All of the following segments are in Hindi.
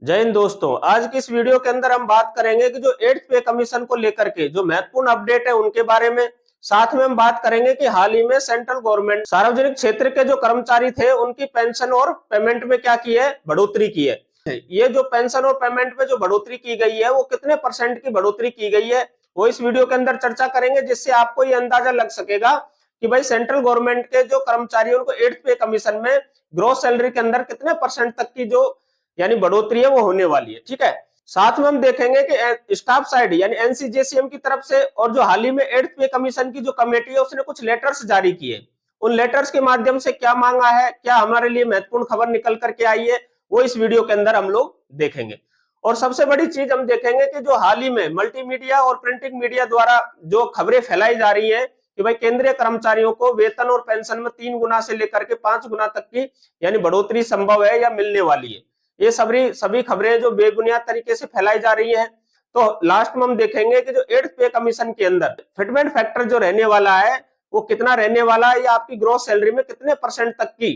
जय हिंद दोस्तों। आज की इस वीडियो के अंदर हम बात करेंगे कि जो 8th पे कमीशन को लेकर के जो महत्वपूर्ण अपडेट है उनके बारे में। साथ में हम बात करेंगे कि हाल ही में सेंट्रल गवर्नमेंट सार्वजनिक क्षेत्र के जो कर्मचारी थे उनकी पेंशन और पेमेंट में क्या की है, बढ़ोतरी की है। ये जो पेंशन और पेमेंट में जो बढ़ोतरी की गई है वो कितने परसेंट की बढ़ोतरी की गई है वो इस वीडियो के अंदर चर्चा करेंगे, जिससे आपको ये अंदाजा लग सकेगा कि भाई सेंट्रल गवर्नमेंट के जो कर्मचारी उनको 8th पे कमीशन में ग्रोस सैलरी के अंदर कितने परसेंट तक की जो यानी बढ़ोतरी है वो होने वाली है। ठीक है, साथ में हम देखेंगे कि स्टाफ साइड यानी एनसीजेसीएम की तरफ से और जो हाल ही में 8th पे कमीशन की जो कमेटी है उसने कुछ लेटर्स जारी किए। उन लेटर्स के माध्यम से क्या मांगा है, क्या हमारे लिए महत्वपूर्ण खबर निकल करके आई है, वो इस वीडियो के अंदर हम लोग देखेंगे। और सबसे बड़ी चीज हम देखेंगे कि जो हाल ही में मल्टीमीडिया और प्रिंटिंग मीडिया द्वारा जो खबरें फैलाई जा रही है कि भाई केंद्रीय कर्मचारियों को वेतन और पेंशन में 3 गुना से लेकर के 5 गुना तक की यानी बढ़ोतरी संभव है या मिलने वाली है। ये सभी खबरें जो बेबुनियाद तरीके से फैलाई जा रही है। तो लास्ट में हम देखेंगे कि जो 8th पे कमीशन के अंदर फिटमेंट फैक्टर जो रहने वाला है वो कितना रहने वाला है या आपकी ग्रोस सैलरी में कितने परसेंट तक की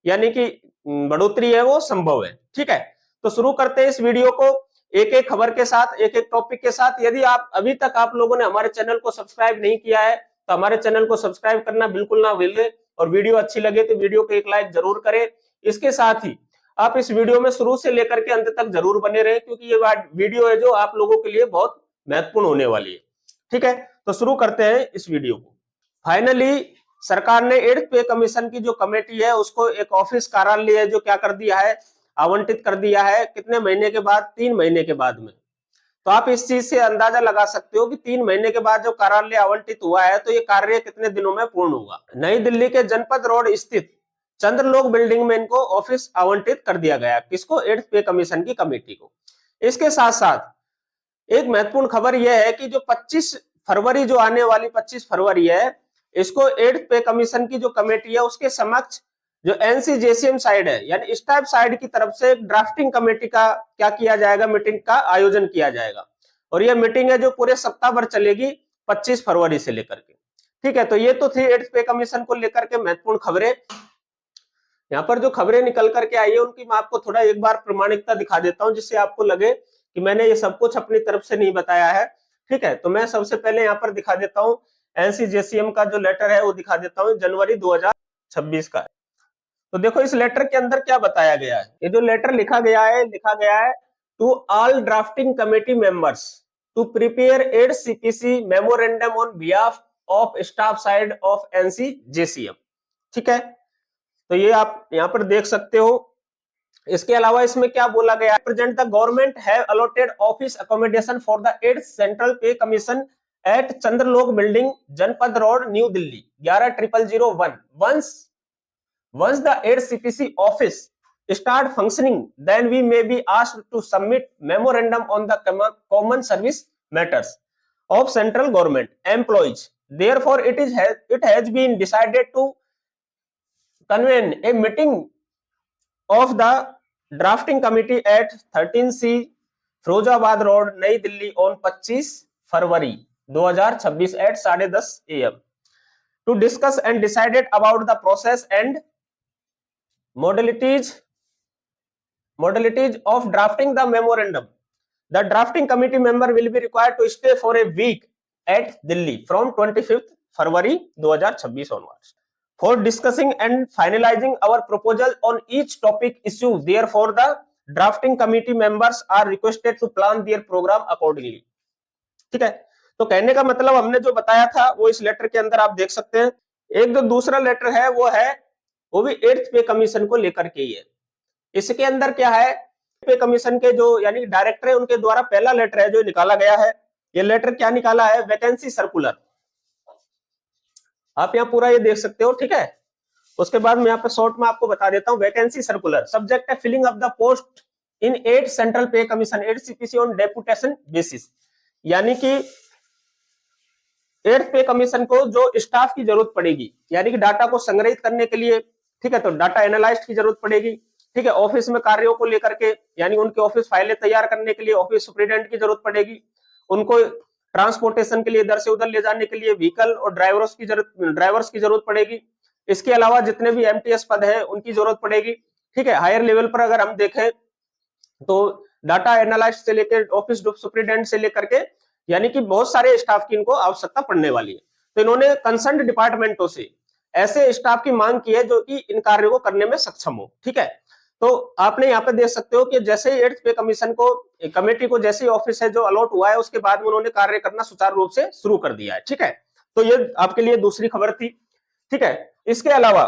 यानी कि बढ़ोतरी है वो संभव है। ठीक है, तो शुरू करते हैं इस वीडियो को एक एक खबर के साथ, एक एक टॉपिक के साथ। यदि आप अभी तक आप लोगों ने हमारे चैनल को सब्सक्राइब नहीं किया है तो हमारे चैनल को सब्सक्राइब करना बिल्कुल ना भूलें और वीडियो अच्छी लगे तो वीडियो को एक लाइक जरूर करें। इसके साथ ही आप इस वीडियो में शुरू से लेकर के अंत तक जरूर बने रहें क्योंकि ये वीडियो है जो आप लोगों के लिए बहुत महत्वपूर्ण होने वाली है। ठीक है, तो शुरू करते हैं इस वीडियो को। फाइनली सरकार ने 8th पे कमीशन की जो कमेटी है उसको एक ऑफिस कार्यालय जो क्या कर दिया है, आवंटित कर दिया है। कितने महीने के बाद? 3 महीने के बाद में। तो आप इस चीज से अंदाजा लगा सकते हो कि 3 महीने के बाद जो कार्यालय आवंटित हुआ है तो ये कार्य कितने दिनों में पूर्ण होगा। नई दिल्ली के जनपद रोड स्थित चंद्रलोक बिल्डिंग में इनको ऑफिस आवंटित कर दिया गया। किसको? 8th पे कमीशन की कमेटी को। इसके साथ साथ एक महत्वपूर्ण खबर यह है कि जो 25 फरवरी जो आने वाली 25 फरवरी है, इसको 8th पे कमीशन की जो कमेटी है उसके समक्ष जो एनसीजेसीएम साइड है यानी स्टाफ साइड की तरफ से ड्राफ्टिंग कमेटी का क्या किया जाएगा, मीटिंग का आयोजन किया जाएगा। और यह मीटिंग है जो पूरे सप्ताह भर चलेगी 25 फरवरी से लेकर के। ठीक है, तो ये तो थी 8th पे कमीशन को लेकर के महत्वपूर्ण खबरें। यहाँ पर जो खबरें निकल करके आई है उनकी मैं आपको थोड़ा एक बार प्रमाणिकता दिखा देता हूं जिससे आपको लगे कि मैंने ये सब कुछ अपनी तरफ से नहीं बताया है। ठीक है, तो मैं सबसे पहले यहाँ पर दिखा देता हूँ एनसीजेसीएम का जो लेटर है वो दिखा देता हूँ, जनवरी 2026 का है। तो देखो इस लेटर के अंदर क्या बताया गया है। ये जो लेटर लिखा गया है to all drafting committee members to prepare 8 CPC memorandum on behalf of staff side of NCJCM. ठीक है, तो ये आप यहाँ पर देख सकते हो। इसके अलावा इसमें क्या बोला गया है? Present the government have allotted office accommodation for the 8th central pay commission at Chandralok building, जनपद road, new Delhi 110001। Once the 8th CPC office start functioning, then we may be asked to submit memorandum on the common service matters of central government employees. Therefore, it has been decided to convene a meeting of the drafting committee at 13C Firozabad road, नई Delhi on 25 February 2026 at 10:30 AM to discuss and decided about the process and modalities of drafting the memorandum. The drafting committee member will be required to stay for a week at Delhi from 25th February 2026 onwards for discussing and finalizing our proposal on each topic issue. Therefore, the drafting committee members are requested to plan their program accordingly. ठीक है, तो कहने का मतलब हमने जो बताया था वो इस लेटर के अंदर आप देख सकते हैं। एक जो दूसरा लेटर है वो भी 8th पे कमीशन को लेकर के ही है। इसके अंदर क्या है, पे कमीशन के जो यानी डायरेक्टर है उनके द्वारा पहला लेटर है जो निकाला गया है। ये लेटर क्या निकाला है? Vacancy circular. आप यहाँ पूरा ये देख सकते हो। ठीक है, उसके बाद मैं यहाँ पे शॉर्ट में आपको बता देता हूँ। वैकेंसी सर्कुलर सब्जेक्ट है filling of the post in 8 central pay commission 8 CPC on deputation basis, यानी कि 8th पे कमीशन को जो स्टाफ की जरूरत पड़ेगी यानी कि डाटा को संग्रहित करने के लिए। ठीक है, तो डाटा एनालिस्ट की जरूरत पड़ेगी। ठीक है, ऑफिस में कार्यों को लेकर के यानी उनके ऑफिस फाइलें तैयार करने के लिए ऑफिस सुपरिटेंडेंट की जरूरत पड़ेगी। उनको ट्रांसपोर्टेशन के लिए इधर से उधर ले जाने के लिए व्हीकल और ड्राइवर्स की जरूरत पड़ेगी। इसके अलावा जितने भी एमटीएस पद है उनकी जरूरत पड़ेगी। ठीक है, हायर लेवल पर अगर हम देखें तो डाटा एनालिस्ट से लेकर ऑफिस सुपरिटेंडेंट से लेकर के, यानी कि बहुत सारे स्टाफ की इनको आवश्यकता पड़ने वाली है। तो इन्होंने कंसर्न डिपार्टमेंटों से ऐसे स्टाफ की मांग की है जो कि इन कार्यों को करने में सक्षम हो। ठीक है, तो आपने यहाँ पे देख सकते हो कि जैसे ही 8th पे कमीशन को कमेटी को जैसे ही ऑफिस है जो अलॉट हुआ है, उसके बाद में उन्होंने कार्य करना सुचारू रूप से शुरू कर दिया है। ठीक है, तो ये आपके लिए दूसरी खबर थी। ठीक है, इसके अलावा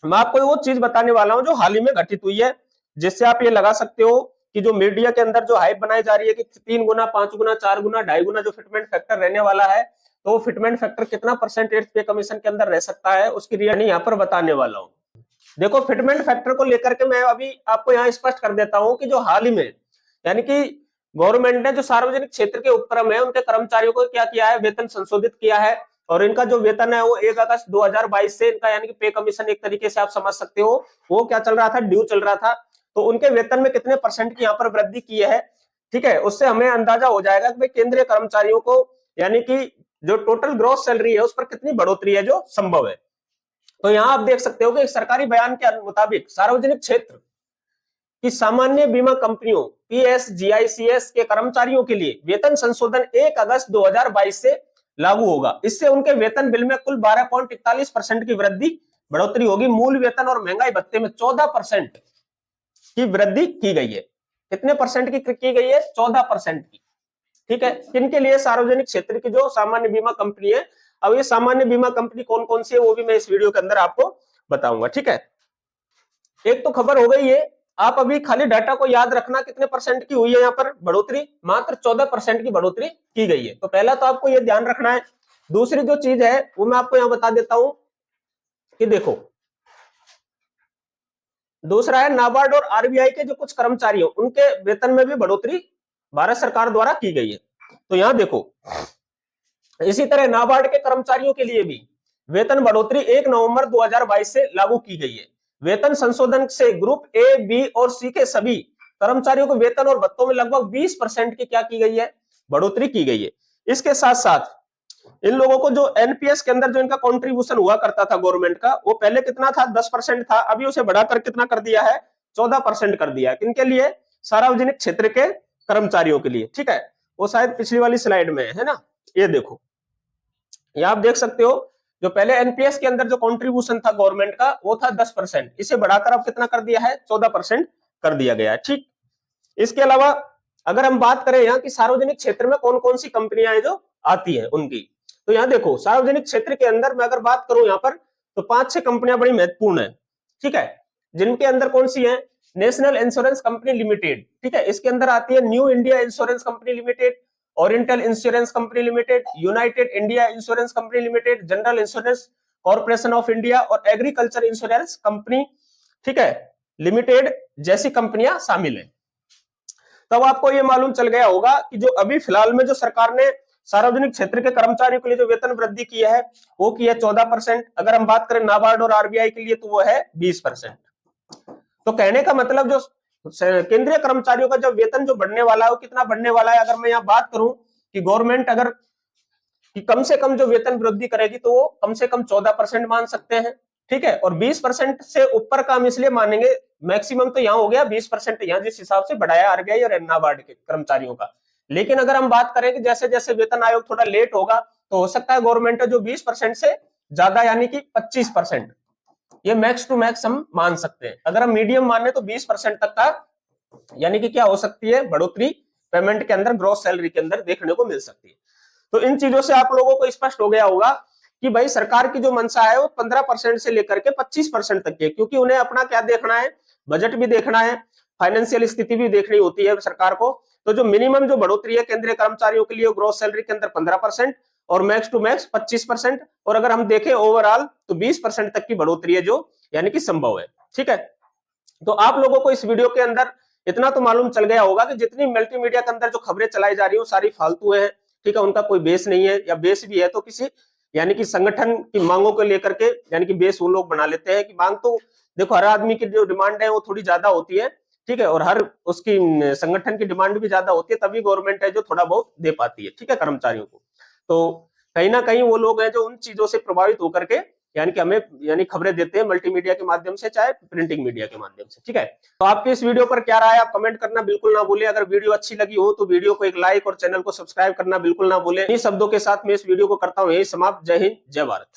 मैं आपको वो चीज बताने वाला हूं जो हाल ही में घटित हुई है, जिससे आप ये लगा सकते हो कि जो मीडिया के अंदर जो हाइप बनाई जा रही है कि 3 गुना, 5 गुना, 4 गुना, 2.5 गुना जो फिटमेंट फैक्टर रहने वाला है, तो फिटमेंट फैक्टर कितना परसेंट 8th पे कमीशन के अंदर रह सकता है, उसकी रियलिटी यहाँ पर बताने वाला हूँ। देखो, फिटमेंट फैक्टर को लेकर के मैं अभी आपको यहाँ स्पष्ट कर देता हूँ कि जो हाल ही में, यानी कि गवर्नमेंट ने जो सार्वजनिक क्षेत्र के उपक्रम है उनके कर्मचारियों को क्या किया है, वेतन संशोधित किया है, और इनका जो वेतन है वो 1 अगस्त 2022 से इनका, यानी कि पे कमीशन एक तरीके से आप समझ सकते हो, वो क्या चल रहा था, ड्यू चल रहा था। तो उनके वेतन में कितने परसेंट की यहाँ पर वृद्धि की है, ठीक है, उससे हमें अंदाजा हो जाएगा कि भाई केंद्रीय कर्मचारियों को, यानी कि जो टोटल ग्रॉस सैलरी है उस पर कितनी बढ़ोतरी है जो संभव है। तो यहाँ आप देख सकते हो कि एक सरकारी बयान के मुताबिक सार्वजनिक क्षेत्र की सामान्य बीमा कंपनियों पीएसजीआईसीएस के कर्मचारियों के लिए वेतन संशोधन 1 अगस्त 2022 से लागू होगा। इससे उनके वेतन बिल में कुल 12.41% की वृद्धि बढ़ोतरी होगी। मूल वेतन और महंगाई भत्ते में 14% की वृद्धि की गई है। कितने परसेंट की गई है? 14% की। ठीक है, किनके लिए? सार्वजनिक क्षेत्र की जो सामान्य बीमा कंपनी है। अब ये सामान्य बीमा कंपनी कौन कौन सी है वो भी मैं इस वीडियो के अंदर आपको बताऊंगा। ठीक है, एक तो खबर हो गई है, आप अभी खाली डाटा को याद रखना, कितने परसेंट की हुई है यहाँ पर बढ़ोतरी, मात्र 14% की बढ़ोतरी की गई है। तो पहला तो आपको ये ध्यान रखना है। दूसरी जो चीज है वो मैं आपको यहाँ बता देता हूं कि देखो, दूसरा है नाबार्ड और आरबीआई के जो कुछ कर्मचारी हो उनके वेतन में भी बढ़ोतरी भारत सरकार द्वारा की गई है। तो यहां देखो, इसी तरह नाबार्ड के कर्मचारियों के लिए भी वेतन बढ़ोतरी 1 नवंबर 2022 से लागू की गई है। वेतन संशोधन से ग्रुप ए, बी और सी के सभी कर्मचारियों को वेतन और भत्तों में लगभग 20% की क्या की गई है? बढ़ोतरी की गई है। इसके साथ साथ इन लोगों को जो एनपीएस के अंदर जो इनका कंट्रीब्यूशन हुआ करता था गवर्नमेंट का, वो पहले कितना था? 10% था, अभी उसे बढ़ाकर कितना कर दिया है? 14% कर दिया है। किनके लिए? सार्वजनिक क्षेत्र के कर्मचारियों के लिए। ठीक है, वो शायद पिछली वाली स्लाइड में है ना, ये देखो, ये आप देख सकते हो, जो पहले एनपीएस के अंदर जो कंट्रीब्यूशन था गवर्नमेंट का वो था 10%, इसे बढ़ाकर अब कितना कर दिया है? 14% कर दिया गया है। ठीक, इसके अलावा अगर हम बात करें यहाँ की सार्वजनिक क्षेत्र में कौन कौन सी कंपनियां हैं जो आती है उनकी, तो यहाँ देखो, सार्वजनिक क्षेत्र के अंदर मैं अगर बात करूं यहाँ पर, तो 5-6 कंपनियां बड़ी महत्वपूर्ण है। ठीक है, जिनके अंदर कौन सी है? नेशनल इंश्योरेंस कंपनी लिमिटेड, ठीक है, इसके अंदर आती है new India insurance company limited, oriental insurance company limited, United India insurance company limited, general insurance corporation of India और एग्रीकल्चर इंश्योरेंस कंपनी, ठीक है, लिमिटेड जैसी कंपनियां शामिल है। तब आपको ये मालूम चल गया होगा कि जो अभी फिलहाल में जो सरकार ने सार्वजनिक क्षेत्र के कर्मचारियों के लिए जो वेतन वृद्धि की है वो की है 14%। अगर हम बात करें नाबार्ड और आरबीआई के लिए तो वो है 20%। तो कहने का मतलब जो केंद्रीय कर्मचारियों का जो वेतन जो बढ़ने वाला है वो कितना बढ़ने वाला है? अगर मैं यहाँ बात करूं कि गवर्नमेंट अगर कि कम से कम जो वेतन वृद्धि करेगी तो वो कम से कम 14% मान सकते हैं। ठीक है, और 20% से ऊपर का हम इसलिए मानेंगे, मैक्सिमम तो यहाँ हो गया 20% यहाँ जिस हिसाब से बढ़ाया आरबीआई और नाबार्ड के कर्मचारियों का। लेकिन अगर हम बात करें कि जैसे जैसे वेतन आयोग थोड़ा लेट होगा तो हो सकता है गवर्नमेंट जो 20% से ज्यादा यानी कि 25%, ये मैक्स टू मैक्स हम मान सकते हैं। अगर हम मीडियम माने तो 20% तक का यानी कि क्या हो सकती है? बढ़ोतरी पेमेंट के अंदर, ग्रॉस सैलरी के अंदर देखने को मिल सकती है। तो इन चीजों से आप लोगों को स्पष्ट हो गया होगा कि भाई सरकार की जो मंशा है वो 15% से लेकर के 25% तक की है, क्योंकि उन्हें अपना क्या देखना है? बजट भी देखना है, फाइनेंशियल स्थिति भी देखनी होती है सरकार को। तो जो मिनिमम जो बढ़ोतरी है केंद्रीय कर्मचारियों के लिए ग्रॉस सैलरी के अंदर 15% और मैक्स टू मैक्स 25%, और अगर हम देखें ओवरऑल तो 20% तक की बढ़ोतरी है जो यानी कि संभव है। ठीक है, तो आप लोगों को इस वीडियो के अंदर इतना तो मालूम चल गया होगा कि जितनी मल्टीमीडिया के अंदर जो खबरें चलाई जा रही है वो सारी फालतू है। ठीक है, उनका कोई बेस नहीं है, या बेस भी है तो किसी यानी कि संगठन की मांगों को लेकर के, यानी कि बेस वो लोग बना लेते हैं कि मांग तो देखो हर आदमी की जो डिमांड है वो थोड़ी ज्यादा होती है। ठीक है, और हर उसकी संगठन की डिमांड भी ज्यादा होती है, तभी गवर्नमेंट है जो थोड़ा बहुत दे पाती है। ठीक है, कर्मचारियों को। तो कहीं ना कहीं वो लोग हैं जो उन चीजों से प्रभावित होकर के यानी कि हमें खबरें देते हैं मल्टीमीडिया के माध्यम से चाहे प्रिंटिंग मीडिया के माध्यम से। ठीक है, तो आपकी इस वीडियो पर क्या राय है आप कमेंट करना बिल्कुल ना भूलें। अगर वीडियो अच्छी लगी हो तो वीडियो को एक लाइक और चैनल को सब्सक्राइब करना बिल्कुल ना भूलें। इन शब्दों के साथ मैं इस वीडियो को करता हूं यही समाप्त। जय हिंद, जय भारत।